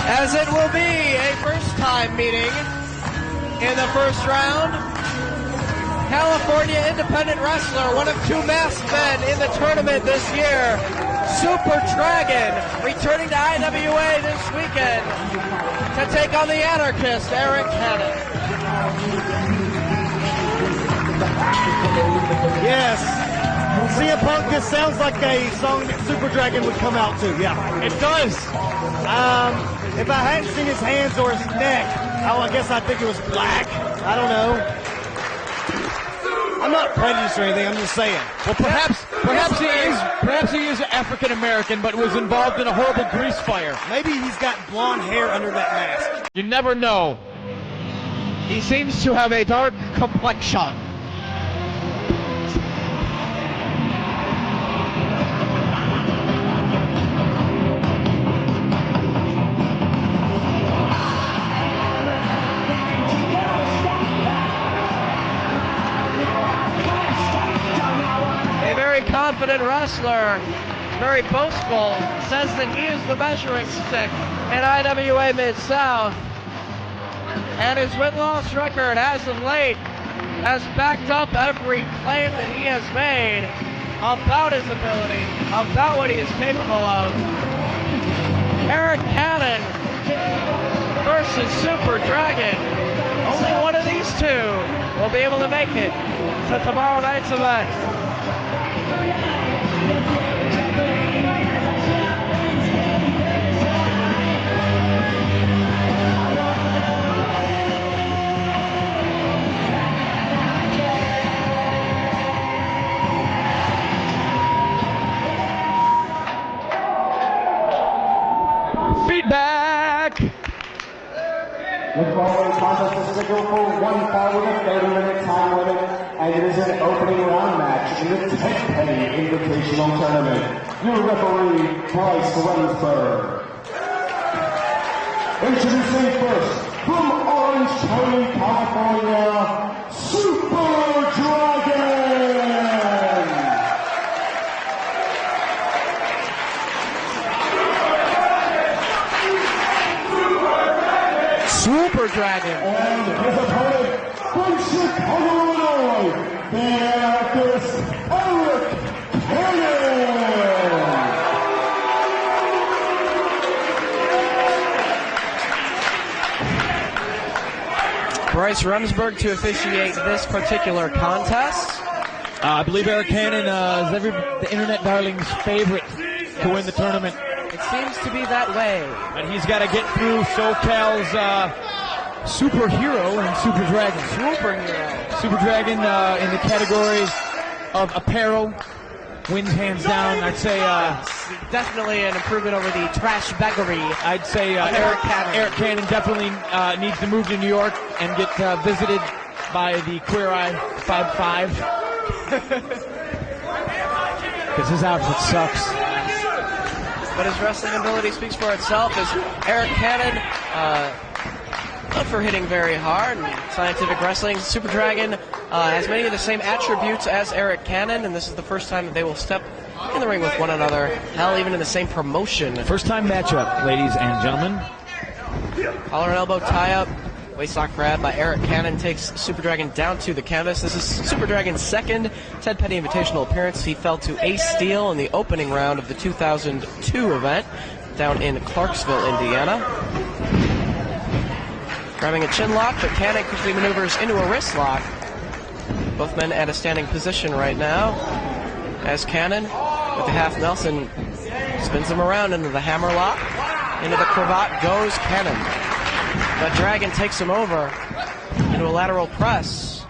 as it will be a first-time meeting in the first round. California independent wrestler, one of two masked men in the tournament this year, Super Dragon, returning to IWA this weekend to take on the anarchist, Arik. Yes. CM Punk, this sounds like a song that Super Dragon would come out to, yeah. It does. If I hadn't seen his hands or his neck, I guess I'd think it was black. I don't know. I'm not prejudiced or anything, I'm just saying. Well, perhaps he is African American, but was involved in a horrible grease fire. Maybe he's got blonde hair under that mask. You never know. He seems to have a dark complexion. Confident wrestler, very boastful, says that he is the measuring stick in IWA Mid-South, and his win-loss record as of late has backed up every claim that he has made about his ability, about what he is capable of. Arik versus Super Dragon. Only one of these two will be able to make it to tomorrow night's event. Feedback! The following contest is scheduled for 1 fall with a 30-minute time limit, and it is an opening round match in the Ted Petty Invitational Tournament. Your referee, Bryce Remsburg. Introducing first, from Orange County, California, Super Dragon! Super Dragon. And his opponent from Chicago, Illinois, the anarchist, Arik. Bryce Remsburg to officiate this particular contest. I believe Arik is the internet darling's favorite to win the tournament. It seems to be that way. And he's got to get through SoCal's superhero and Super Dragon. Super Dragon in the category of apparel wins hands down. I'd say definitely an improvement over the trash baggery. I'd say Arik Cannon definitely needs to move to New York and get visited by the Queer Eye 5'5". Because his outfit sucks. But his wrestling ability speaks for itself, as Arik Cannon, known for hitting very hard in scientific wrestling. Super Dragon has many of the same attributes as Arik Cannon, and this is the first time that they will step in the ring with one another. Hell, even in the same promotion. First time matchup, ladies and gentlemen. Collar and elbow tie-up. Waistlock grab by Arik Cannon takes Super Dragon down to the canvas. This is Super Dragon's second Ted Petty Invitational appearance. He fell to Ace Steel in the opening round of the 2002 event down in Clarksville, Indiana. Grabbing a chin lock, but Cannon quickly maneuvers into a wrist lock. Both men at a standing position right now, as Cannon, with the half Nelson, spins him around into the hammer lock. Into the cravat goes Cannon. But Dragon takes him over into a lateral press.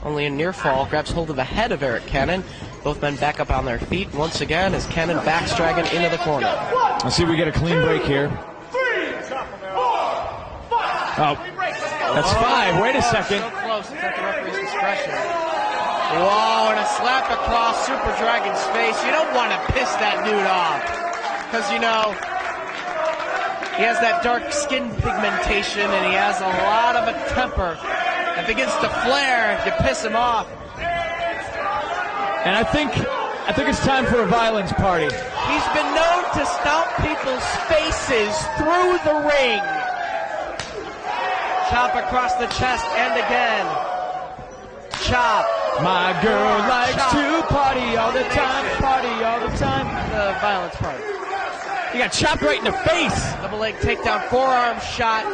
Only a near fall, grabs hold of the head of Arik Cannon. Both men back up on their feet once again as Cannon backs Dragon into the corner. Let's see if we get a clean break here. Oh, that's 5. Wait a second. So close, it's at the referee's discretion. Whoa, and a slap across Super Dragon's face. You don't want to piss that dude off. Because, you know, he has that dark skin pigmentation and he has a lot of a temper. It begins to flare if you piss him off. And I think I think it's time for a violence party. He's been known to stomp people's faces through the ring. Chop across the chest and again. Chop. My girl likes chop. to party all the time, party all the time. The violence party. He got chopped right in the face. Double leg takedown, forearm shot.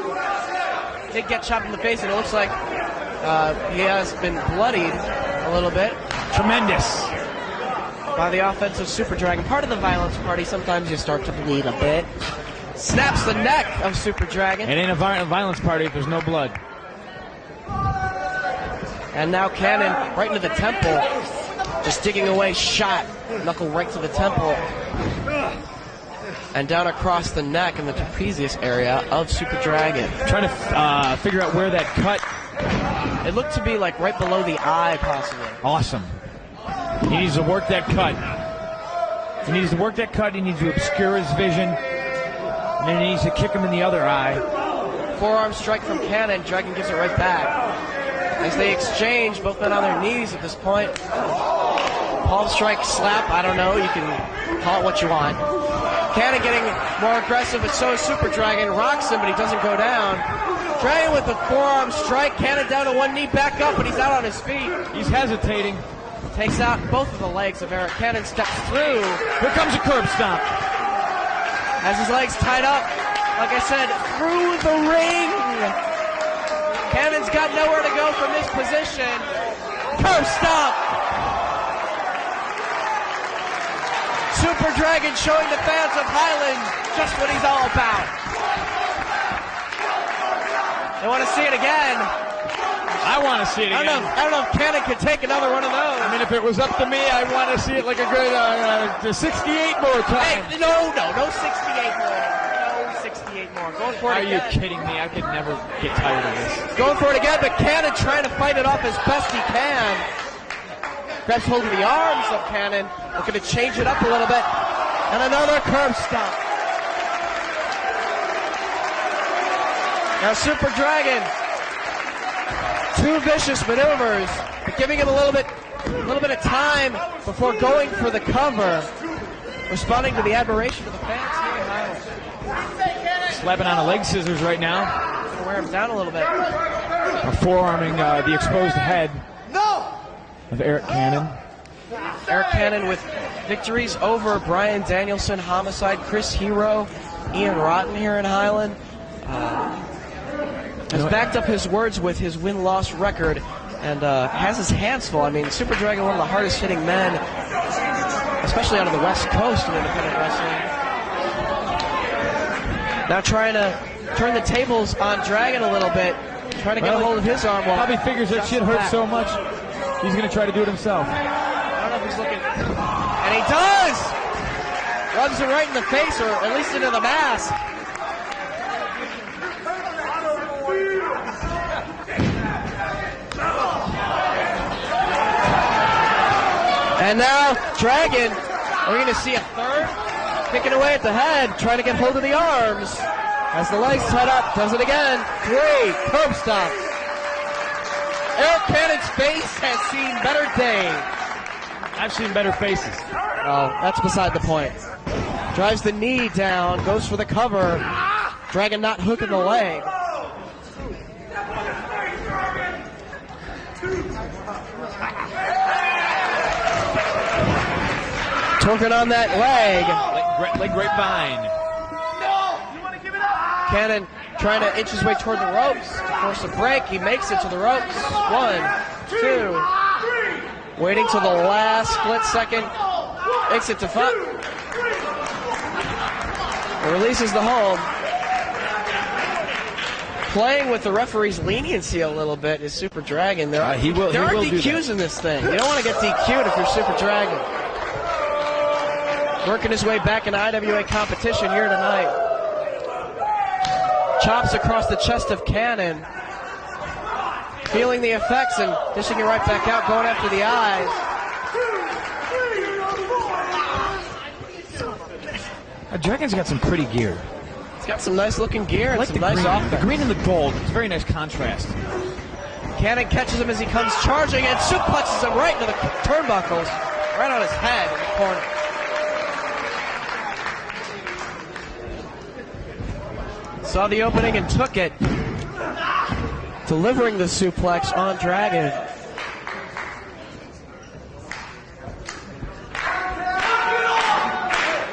Did get chopped in the face, and it looks like he has been bloodied a little bit. Tremendous. By the offensive Super Dragon. Part of the violence party, sometimes you start to bleed a bit. Snaps the neck of Super Dragon. It ain't a violence party if there's no blood. And now Cannon right into the temple. Just digging away, shot. Knuckle right to the temple. And down across the neck in the trapezius area of Super Dragon. Trying to figure out where that cut. It looked to be like right below the eye, possibly. Awesome. He needs to work that cut. He needs to work that cut. He needs to obscure his vision. And then he needs to kick him in the other eye. Forearm strike from Cannon. Dragon gives it right back. As they exchange, both men on their knees at this point. Palm strike, slap, I don't know. You can call it what you want. Cannon getting more aggressive, but so is Super Dragon. Rocks him, but he doesn't go down. Dragon with the forearm strike. Cannon down to one knee, back up, but he's out on his feet. He's hesitating. Takes out both of the legs of Arik. Cannon steps through. Here comes a curb stomp. Has his legs tied up, like I said, through the ring. Cannon's got nowhere to go from this position. Curb stomp. Super Dragon showing the fans of Highland just what he's all about. They want to see it again. I want to see it again. I don't know if Cannon can take another one of those. I mean, if it was up to me, I want to see it like a good 68 more time. Hey, no 68 more. No 68 more. Going for it again. Are you kidding me? I could never get tired of this. Going for it again, but Cannon trying to fight it off as best he can. Grabs hold of the arms of Cannon. Looking to change it up a little bit. And another curb stomp. Now Super Dragon. Two vicious maneuvers, but giving him a little bit of time before going for the cover. Responding to the admiration of the fans here in Highland. Slapping on a leg scissors right now. Gonna wear him down a little bit. Forearming the exposed head of Arik Cannon. Arik Cannon with victories over Brian Danielson, Homicide, Chris Hero, Ian Rotten here in Highland. Has backed up his words with his win-loss record and has his hands full. I mean, Super Dragon, one of the hardest hitting men, especially out of the West Coast in independent wrestling. Now trying to turn the tables on Dragon a little bit, trying to get a hold of his arm. Probably figures that shit hurts so much, he's going to try to do it himself. I don't know if he's looking. And he does! Rubs it right in the face, or at least into the mask. And now, Dragon, we're going to see a third, picking away at the head, trying to get hold of the arms. As the legs tied up, does it again. 3, curb stomp. Arik Cannon's face has seen better days. I've seen better faces. Oh, that's beside the point. Drives the knee down, goes for the cover. Dragon not hooking the leg. Torquing on that leg. Leg grapevine. Cannon trying to inch his way toward the ropes to force a break. He makes it to the ropes. 1, 2. Waiting till the last split second. Makes it to 5. Releases the hold. Playing with the referee's leniency a little bit is Super Dragon. There are DQs in this thing. You don't want to get DQ'd if you're Super Dragon. Working his way back in IWA competition here tonight. Chops across the chest of Cannon. Feeling the effects and dishing it right back out, going after the eyes. Dragon's got some pretty gear. He's got some nice looking gear and I like some the nice green. offense. The green and the gold. It's a very nice contrast. Cannon catches him as he comes charging and suplexes him right into the turnbuckles. right on his head in the corner. Saw the opening and took it. Delivering the suplex on Dragon.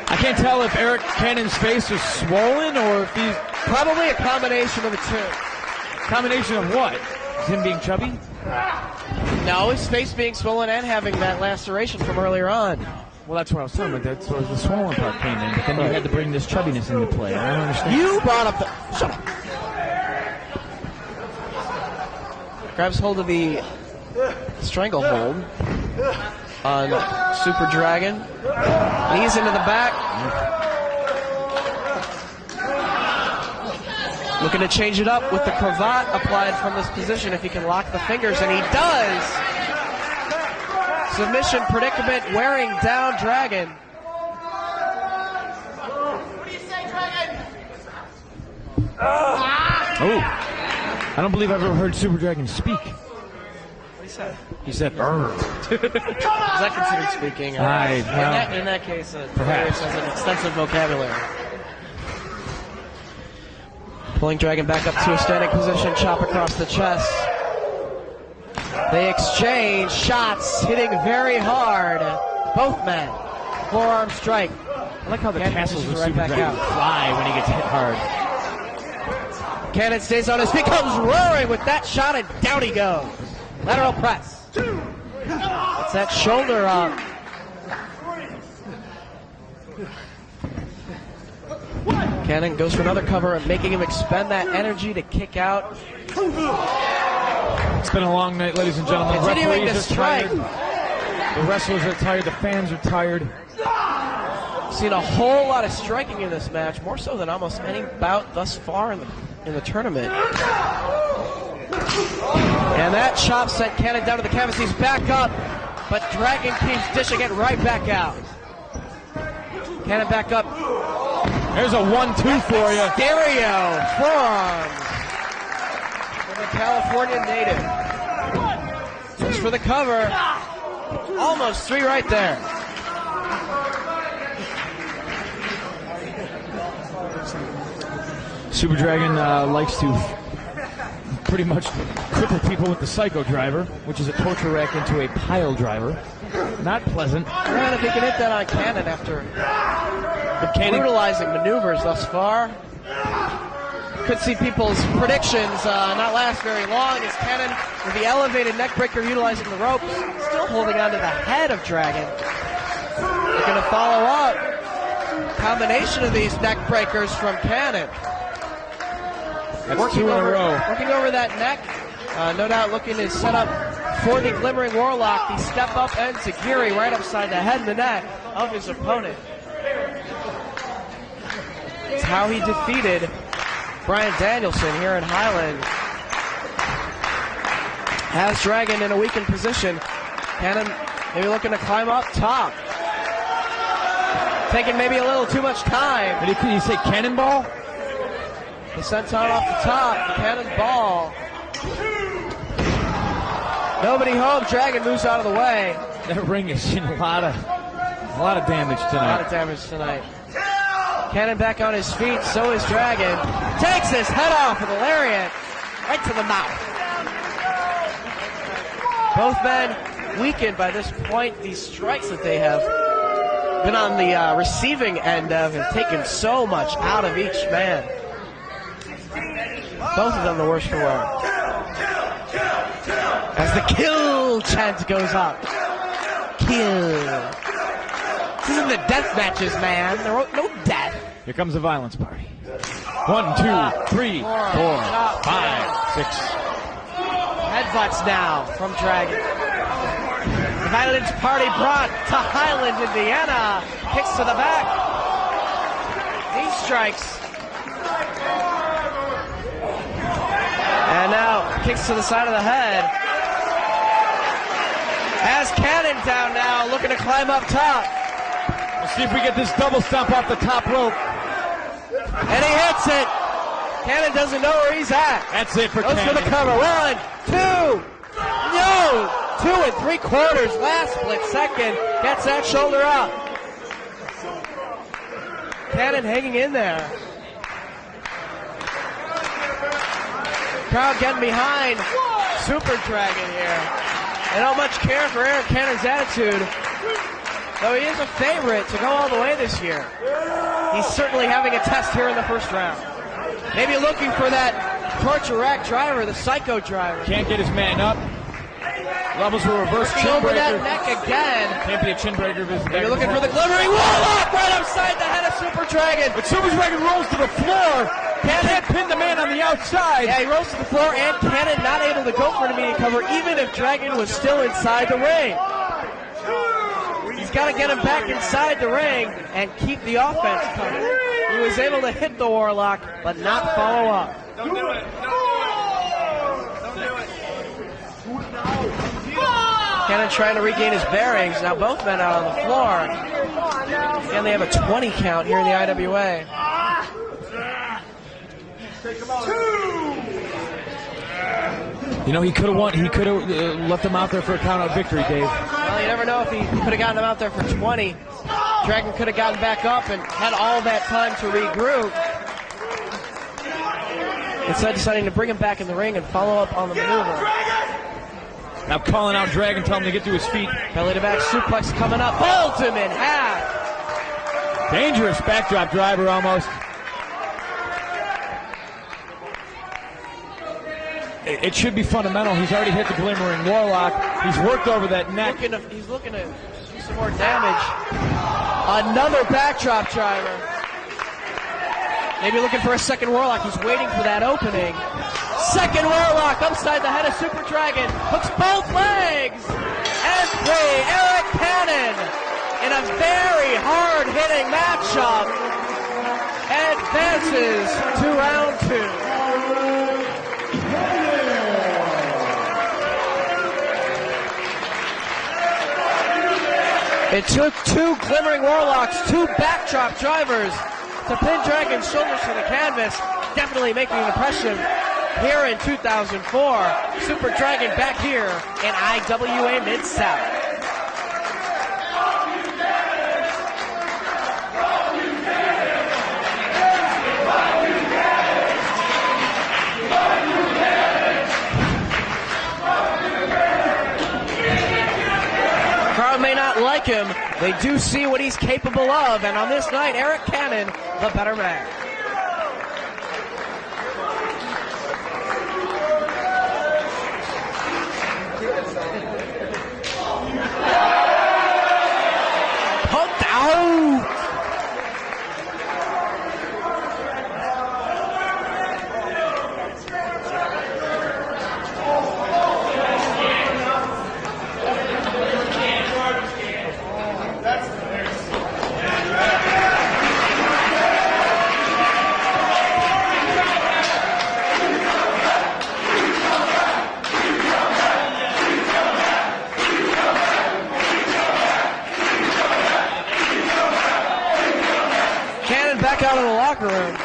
I can't tell if Arik Cannon's face is swollen or if he's... Probably a combination of the two. Combination of what? Is him being chubby? No, his face being swollen and having that laceration from earlier on. Well, that's what I was talking about. That's where the swollen part came in. But then you had to bring this chubbiness into play. I don't understand. You brought up the... Shut up. Grabs hold of the stranglehold on Super Dragon. Knees into the back. Looking to change it up with the cravat applied from this position if he can lock the fingers, and he does! Submission predicament wearing down Dragon. What do you say, Dragon? Oh. I don't believe I've ever heard Super Dragon speak. What he said? He said, "Brr." Is that considered speaking? In that case, perhaps. has an extensive vocabulary. Pulling Dragon back up to a standing position, chop across the chest. They exchange shots, hitting very hard. Both men. Forearm strike. I like how the castles of right Super back Dragon out. fly when he gets hit hard. Cannon stays on his feet, comes roaring with that shot, and down he goes. Lateral press. It's that shoulder up. Cannon goes for another cover, and making him expend that energy to kick out. It's been a long night, ladies and gentlemen. The Continuing to referees are strike. tired. The wrestlers are tired. The fans are tired. Seen a whole lot of striking in this match, more so than almost any bout thus far in the tournament. And that chop sent Cannon down to the canvas. He's back up, but Dragon keeps dishing it right back out. Cannon back up. There's a 1-2 for you. Stereo forearms for the California native. Just for the cover. Almost 3 right there. Super Dragon likes to pretty much cripple people with the Psycho Driver, which is a torture rack into a pile driver. Not pleasant. Man, if he can hit that on Cannon after brutalizing maneuvers thus far, could see people's predictions not last very long as Cannon, with the elevated neckbreaker utilizing the ropes, still holding on to the head of Dragon. They're going to follow up. Combination of these neckbreakers from Cannon. That's 2 in a row. Working over that neck. No doubt looking to set up for the Glimmering Warlock. The step up enziguri right upside the head and the neck of his opponent. It's how he defeated Bryan Danielson here in Highland. Has Dragon in a weakened position. Cannon maybe looking to climb up top. Taking maybe a little too much time. Did he say cannonball? The senton off the top, the cannonball. Nobody home. Dragon moves out of the way. That ring has seen a lot of damage A lot tonight. of damage tonight. Cannon back on his feet, so is Dragon. Takes his head off with a lariat right to the mouth. Both men weakened by this point. These strikes that they have been on the receiving end of have taken so much out of each man. Both of them the worse for wear. As the kill chant goes up. Kill. This isn't the death matches, man. There are no death. Here comes the violence party. 1, 2, 3, 4, 5, 6. Headbutts now from Dragon. The violence party brought to Highland, Indiana. Kicks to the back. Knee strikes. And now kicks to the side of the head. Has Cannon down now, looking to climb up top. Let's see if we get this double stomp off the top rope. And he hits it. Cannon doesn't know where he's at. That's it for Goes Cannon. for the cover. 1, 2. No! 2 3/4, last split second, gets that shoulder up. Cannon hanging in there. Crowd getting behind Super Dragon here. They don't much care for Arik Cannon's attitude, though he is a favorite to go all the way this year. He's certainly having a test here in the first round. Maybe looking for that torture rack driver, the psycho driver. Can't get his man up. Levels a reverse chin Over breaker. that neck again. Can't be a chin breaker. You're looking for the glimmering warlock right upside the head of Super Dragon. But Super Dragon rolls to the floor. Can't pin the man on the outside. Yeah, he rolls to the floor, and Cannon not able to go for an immediate cover, even if Dragon was still inside the ring. He's got to get him back inside the ring and keep the offense coming. He was able to hit the warlock, but not follow up. Don't do it. Don't do it. Cannon trying to regain his bearings. Now both men out on the floor. Again, they have a 20 count here in the IWA. You know, he could have won. He could have left him out there for a count-out victory, Dave. Well, you never know if he could have gotten him out there for 20. Dragon could have gotten back up and had all that time to regroup. Instead, deciding to bring him back in the ring and follow up on the maneuver. Now calling out Dragon, telling him to get to his feet. Belly to back suplex coming up. Holds him in half. Dangerous backdrop driver almost. It should be fundamental. He's already hit the glimmering warlock. He's worked over that neck. He's looking to do some more damage. Another backdrop driver. Maybe looking for a second warlock. He's waiting for that opening. Second warlock upside the head of Super Dragon. Hooks both legs. And 3. Arik Cannon in a very hard-hitting matchup advances to round 2. It took 2 glimmering warlocks, 2 backdrop drivers to pin Dragon's shoulders to the canvas. Definitely making an impression here in 2004. Super Dragon back here in IWA Mid-South. Crowd may not like him. They do see what he's capable of, and on this night, Arik Cannon, the better man. Poked out. Back out of the locker room.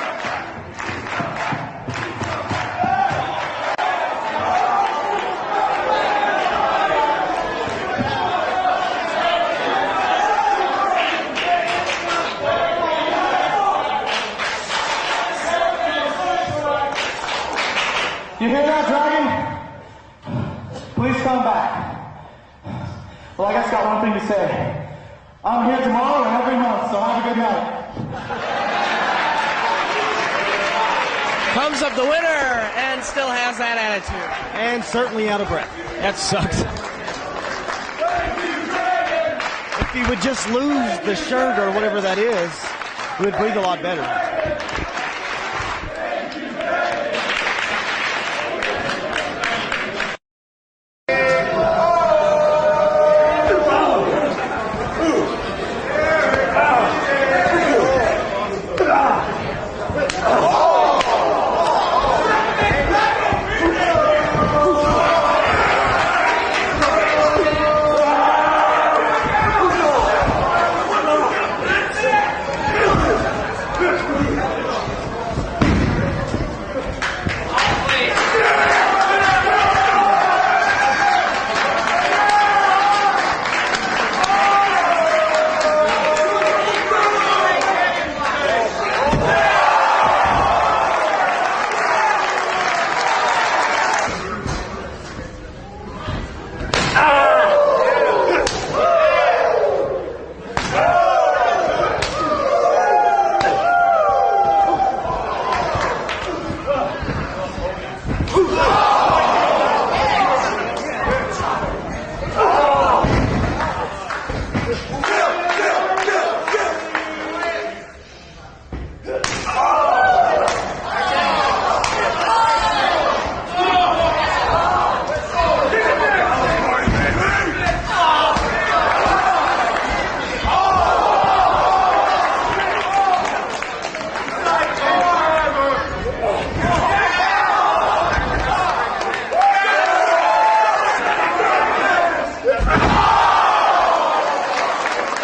You hear that, Dragon? Please come back. Well, I guess I got one thing to say. I'm here tomorrow and every month, so have a good night. Comes up the winner and still has that attitude. And certainly out of breath. That sucks. If he would just lose the shirt or whatever that is, he would breathe a lot better.